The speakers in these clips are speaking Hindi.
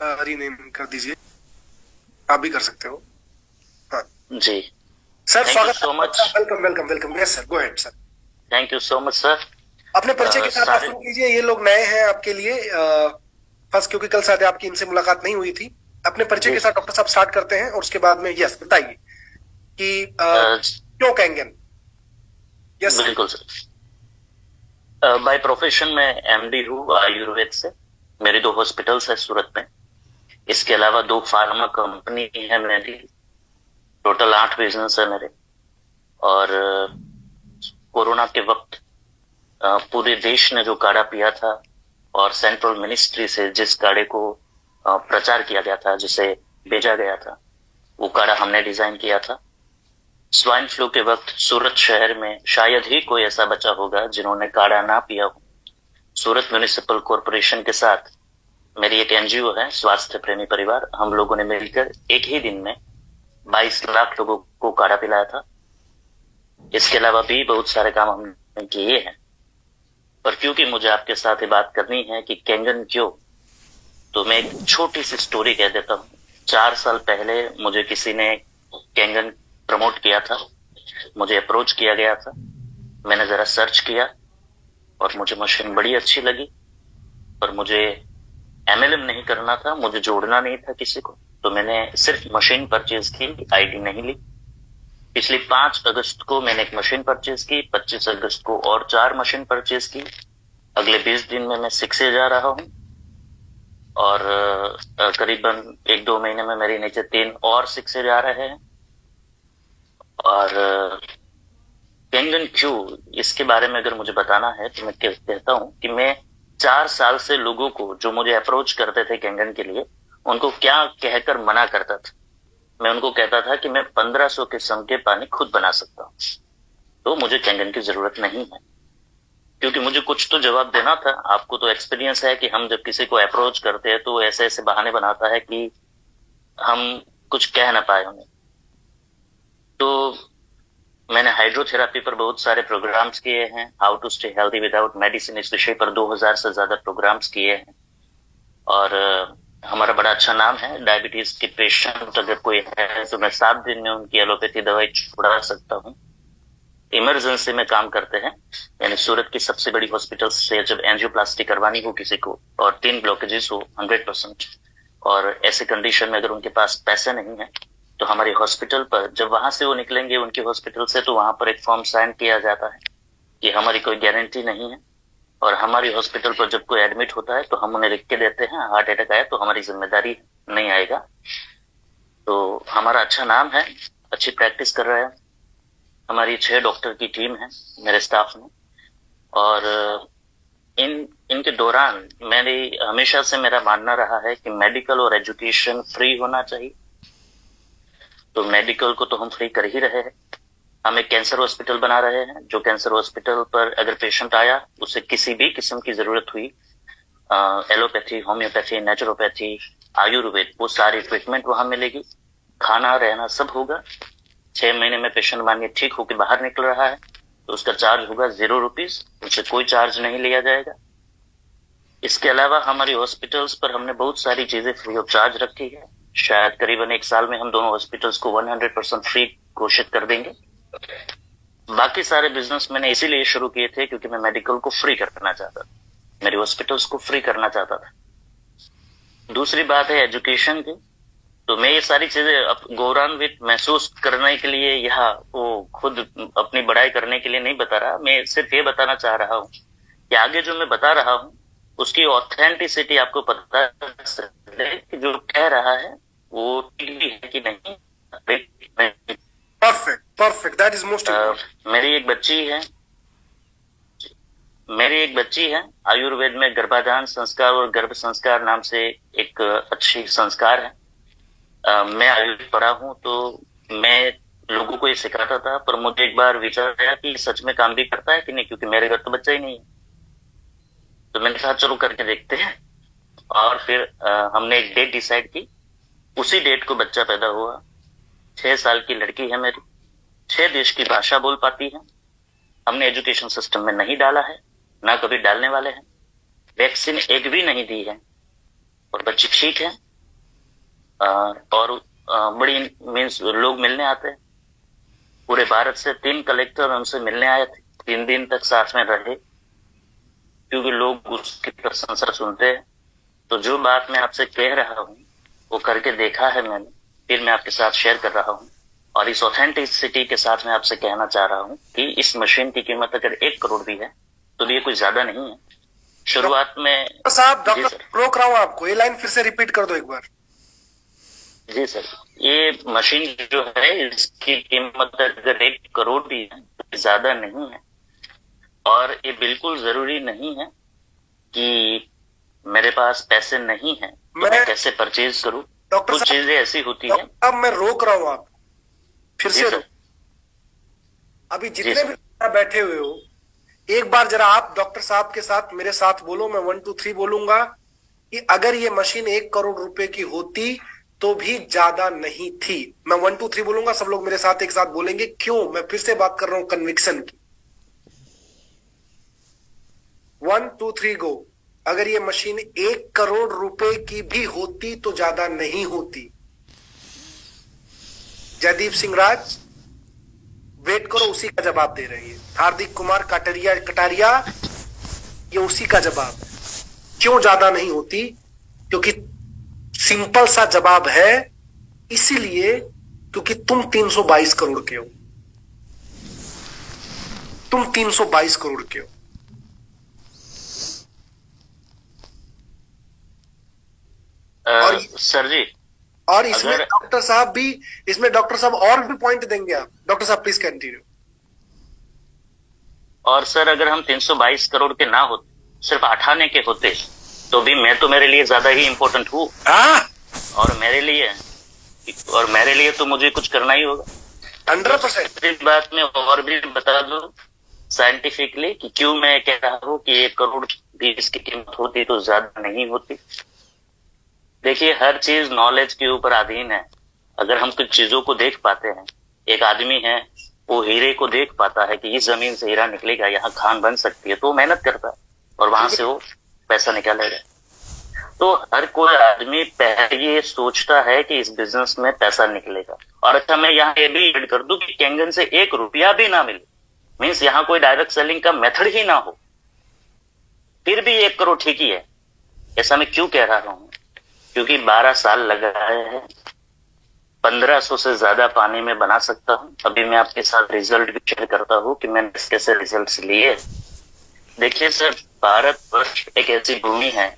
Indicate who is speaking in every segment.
Speaker 1: रीनेम कर दीजिए, आप भी कर सकते हो। हाँ
Speaker 2: जी।
Speaker 1: सर,
Speaker 2: थैंक यू
Speaker 1: स्वागत है
Speaker 2: सो
Speaker 1: आपका।
Speaker 2: Much.
Speaker 1: Welcome welcome welcome. Yes sir, go ahead sir.
Speaker 2: Thank you so much sir.
Speaker 1: अपने परिचय के साथ आप
Speaker 2: सारे
Speaker 1: शुरू कीजिए, ये लोग नए हैं आपके लिए। फर्स्ट, क्योंकि कल शायद आपकी इनसे मुलाकात नहीं हुई थी। अपने परिचय
Speaker 2: जी
Speaker 1: के साथ डॉक्टर साहब स्टार्ट करते हैं, और उसके बाद में यस बताइए कि
Speaker 2: अ,
Speaker 1: क्यों कैंगन। Yes sir.
Speaker 2: बिल्कुल सर। बाय प्रोफेशन मैं एमडी हूँ आयुर्वेद से। मेरे 2 हॉस्पिटल्स है सूरत में। इसके अलावा 2 फार्मा कंपनी है मेरी। टोटल 8 बिजनेस है मेरे। और कोरोना के वक्त पूरे देश ने जो काढ़ा पिया था, और सेंट्रल मिनिस्ट्री से जिस काढ़े को प्रचार किया गया था, जिसे भेजा गया था, वो काढ़ा हमने डिजाइन किया था। स्वाइन फ्लू के वक्त सूरत शहर में शायद ही कोई ऐसा बचा होगा जिन्होंने काढ़ा ना पिया हो। सूरत म्युनिसिपल कॉरपोरेशन के साथ मेरी एक एनजीओ है, स्वास्थ्य प्रेमी परिवार, हम लोगों ने मिलकर एक ही दिन में 22 लाख लोगों को काढ़ा पिलाया था। इसके अलावा भी बहुत सारे काम हमने किए हैं। पर क्योंकि मुझे आपके साथ ये बात करनी है कि कैंगन क्यों, तो मैं एक छोटी सी स्टोरी कह देता हूँ। 4 साल पहले मुझे किसी ने कैंगन प्रमोट किया था। मुझे अप्रोच किया गया था। मैंने जरा सर्च किया और मुझे मशीन बड़ी अच्छी लगी। पर मुझे एमएलएम नहीं करना था, मुझे जोड़ना नहीं था किसी को। तो मैंने सिर्फ मशीन परचेज की, आईडी नहीं ली। पिछली 5 अगस्त को मैंने एक मशीन परचेज की, 25 अगस्त को और 4 मशीन परचेज की। अगले 20 दिन में मैं सिक्से जा रहा हूँ। और करीबन 1-2 महीने में मेरे नीचे 3 और सिक्से जा रहे हैं। और कैंगन क्यों, इसके बारे में अगर मुझे बताना है तो मैं कहता हूँ कि मैं 4 साल से लोगों को जो मुझे अप्रोच करते थे कैंगन के लिए, उनको क्या कहकर मना करता था। मैं उनको कहता था कि मैं 1500 किस्म के पानी खुद बना सकता हूँ, तो मुझे कैंगन की जरूरत नहीं है। क्योंकि मुझे कुछ तो जवाब देना था। आपको तो एक्सपीरियंस है कि हम जब किसी को अप्रोच करते हैं तो ऐसे ऐसे बहाने बनाता है कि हम कुछ कह ना पाए उन्हें। तो मैंने हाइड्रोथेरापी पर बहुत सारे प्रोग्राम्स किए हैं। How to stay healthy without medicine, इस विषय पर 2000 से ज्यादा प्रोग्राम्स किए हैं। और हमारा बड़ा अच्छा नाम है। डायबिटीज के पेशेंट अगर कोई है तो मैं 7 दिन में उनकी एलोपैथी दवाई छुड़ा सकता हूँ। इमरजेंसी में काम करते हैं, यानी सूरत की सबसे बड़ी हॉस्पिटल से जब एंजियोप्लास्टी करवानी हो किसी को और 3 ब्लॉकेजेस हो 100%, और ऐसे कंडीशन में अगर उनके पास पैसे नहीं है, तो हमारी हॉस्पिटल पर जब वहां से वो निकलेंगे उनकी हॉस्पिटल से, तो वहां पर एक फॉर्म साइन किया जाता है कि हमारी कोई गारंटी नहीं है। और हमारी हॉस्पिटल पर जब कोई एडमिट होता है तो हम उन्हें लिख के देते हैं, हार्ट अटैक आया तो हमारी जिम्मेदारी नहीं आएगा। तो हमारा अच्छा नाम है, अच्छी प्रैक्टिस कर रहे हैं। हमारी 6 डॉक्टर की टीम है मेरे स्टाफ में। और इन इनके दौरान मेरी हमेशा से मेरा मानना रहा है कि मेडिकल और एजुकेशन फ्री होना चाहिए। तो मेडिकल को तो हम फ्री कर ही रहे हैं। हम एक कैंसर हॉस्पिटल बना रहे हैं, जो कैंसर हॉस्पिटल पर अगर पेशेंट आया, उसे किसी भी किस्म की जरूरत हुई, एलोपैथी, होम्योपैथी, नेचुरोपैथी, आयुर्वेद, वो सारी ट्रीटमेंट वहां मिलेगी। खाना रहना सब होगा। 6 महीने में पेशेंट मानिए ठीक होकर बाहर निकल रहा है तो उसका चार्ज होगा 0 रुपीज, उससे कोई चार्ज नहीं लिया जाएगा। इसके अलावा हमारी हॉस्पिटल्स पर हमने बहुत सारी चीजें फ्री ऑफ चार्ज रखी है। शायद करीबन 1 साल में हम दोनों हॉस्पिटल्स को 100% फ्री घोषित कर देंगे। बाकी सारे बिजनेस मैंने इसीलिए शुरू किए थे क्योंकि मैं मेडिकल को फ्री करना चाहता था, मेरी हॉस्पिटल्स को फ्री करना चाहता था। दूसरी बात है एजुकेशन की। तो मैं ये सारी चीजें गौरवान्वित महसूस करने के लिए या वो खुद अपनी बड़ाई करने के लिए नहीं बता रहा। मैं सिर्फ ये बताना चाह रहा हूँ कि आगे जो मैं बता रहा हूँ उसकी ऑथेंटिसिटी आपको पता चले कि जो कह रहा है वो ठीक है कि नहीं।
Speaker 1: Perfect perfect, that is most important.
Speaker 2: मेरी एक बच्ची है मेरी एक बच्ची है आयुर्वेद में गर्भाधान संस्कार और गर्भ संस्कार नाम से एक अच्छी संस्कार है। मैं आयुर्वेद पढ़ा हूँ तो मैं लोगों को ये सिखाता था, पर मुझे एक बार विचार आया कि सच में काम भी करता है कि नहीं, क्योंकि मेरे घर तो बच्चा ही नहीं है। तो मैंने कहा चलो करके देखते हैं। और फिर हमने एक डेट डिसाइड की। उसी डेट को बच्चा पैदा हुआ। 6 साल की लड़की है मेरी, 6 देश की भाषा बोल पाती है। हमने एजुकेशन सिस्टम में नहीं डाला है, ना कभी डालने वाले हैं। वैक्सीन एक भी नहीं दी है, और बच्ची ठीक है। और बड़ी मीन्स लोग मिलने आते हैं पूरे भारत से। 3 कलेक्टर उनसे मिलने आए थे, 3 दिन तक साथ में रहे, क्योंकि लोग उसकी प्रशंसा सुनते हैं। तो जो बात मैं आपसे कह रहा हूँ वो करके देखा है मैंने, फिर मैं आपके साथ शेयर कर रहा हूँ। और इस ऑथेंटिसिटी के साथ मैं आपसे कहना चाह रहा हूँ कि इस मशीन की कीमत अगर 1 करोड़ भी है तो ये कुछ ज्यादा नहीं है। शुरुआत में
Speaker 1: साहब,
Speaker 2: जी
Speaker 1: डॉक्टर
Speaker 2: सर।
Speaker 1: रोक रहा हूँ आपको, ये लाइन फिर से रिपीट कर दो एक बार।
Speaker 2: जी सर, ये मशीन जो है इसकी कीमत अगर 1 करोड़ भी है तो ज्यादा नहीं है। और ये बिल्कुल जरूरी नहीं है कि मेरे पास पैसे नहीं है तो मैं कैसे परचेज करूं।
Speaker 1: डॉक्टर
Speaker 2: कुछ चीजें ऐसी होती है।
Speaker 1: अब मैं रोक रहा हूँ आप, फिर से
Speaker 2: सर।
Speaker 1: अभी जितने भी बैठे हुए हो, एक बार जरा आप डॉक्टर साहब के साथ मेरे साथ बोलो, मैं 1 2 3 बोलूंगा कि अगर ये मशीन 1 करोड़ रुपए की होती तो भी ज्यादा नहीं थी। मैं 1 2 3 बोलूंगा, सब लोग मेरे साथ एक साथ बोलेंगे। क्यों? मैं फिर से बात कर रहा हूं कन्विक्शन की। 1 2 3 गो। अगर ये मशीन 1 करोड़ रुपए की भी होती तो ज्यादा नहीं होती। जयदीप सिंह राज वेट करो, उसी का जवाब दे रही है। हार्दिक कुमार कटारिया ये उसी का जवाब है। क्यों ज्यादा नहीं होती? क्योंकि सिंपल सा जवाब है, इसीलिए क्योंकि तुम 322 करोड़ के हो। तुम 322 करोड़ के हो।
Speaker 2: और सर जी,
Speaker 1: और इसमें डॉक्टर साहब और भी पॉइंट देंगे आप। डॉक्टर साहब प्लीज कंटिन्यू।
Speaker 2: और सर अगर हम 322 करोड़ के ना होते, सिर्फ 8 आने के होते तो भी मैं तो मेरे लिए ज्यादा ही इंपॉर्टेंट हूँ। और मेरे लिए तो मुझे कुछ करना ही होगा।
Speaker 1: 100%।
Speaker 2: बात में और भी बता दूं साइंटिफिकली कि क्यों मैं कह रहा हूँ कि 1 करोड़ भी इसकी कीमत होती तो ज्यादा नहीं होती। देखिए, हर चीज नॉलेज के ऊपर अधीन है। अगर हम कुछ चीजों को देख पाते हैं, एक आदमी है वो हीरे को देख पाता है कि इस जमीन से हीरा निकलेगा, यहाँ खान बन सकती है, तो वो मेहनत करता है और वहां से वो पैसा निकालेगा। तो हर कोई आदमी पहले ये सोचता है कि इस बिजनेस में पैसा निकलेगा। और अच्छा, मैं यहाँ ये भी ऐड कर दूं कि कैंगन से 1 रुपया भी ना मिले, मीन्स यहाँ कोई डायरेक्ट सेलिंग का मेथड ही ना हो, फिर भी 1 करोड़ ठीक ही है। ऐसा मैं क्यों कह रहा हूँ? क्योंकि 12 साल लगाए हैं, 1500 से ज्यादा पानी में बना सकता हूँ। अभी मैं आपके साथ रिजल्ट भी शेयर करता हूँ कि मैंने कैसे रिजल्ट लिए। देखिए सर, भारतवर्ष एक ऐसी भूमि है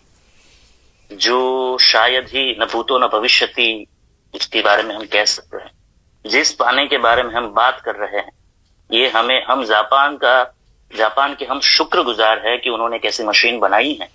Speaker 2: जो शायद ही न भूतो न भविष्यति उसके बारे में हम कह सकते हैं। जिस पानी के बारे में हम बात कर रहे हैं, ये हम जापान के हम शुक्रगुजार है कि उन्होंने कैसी मशीन बनाई है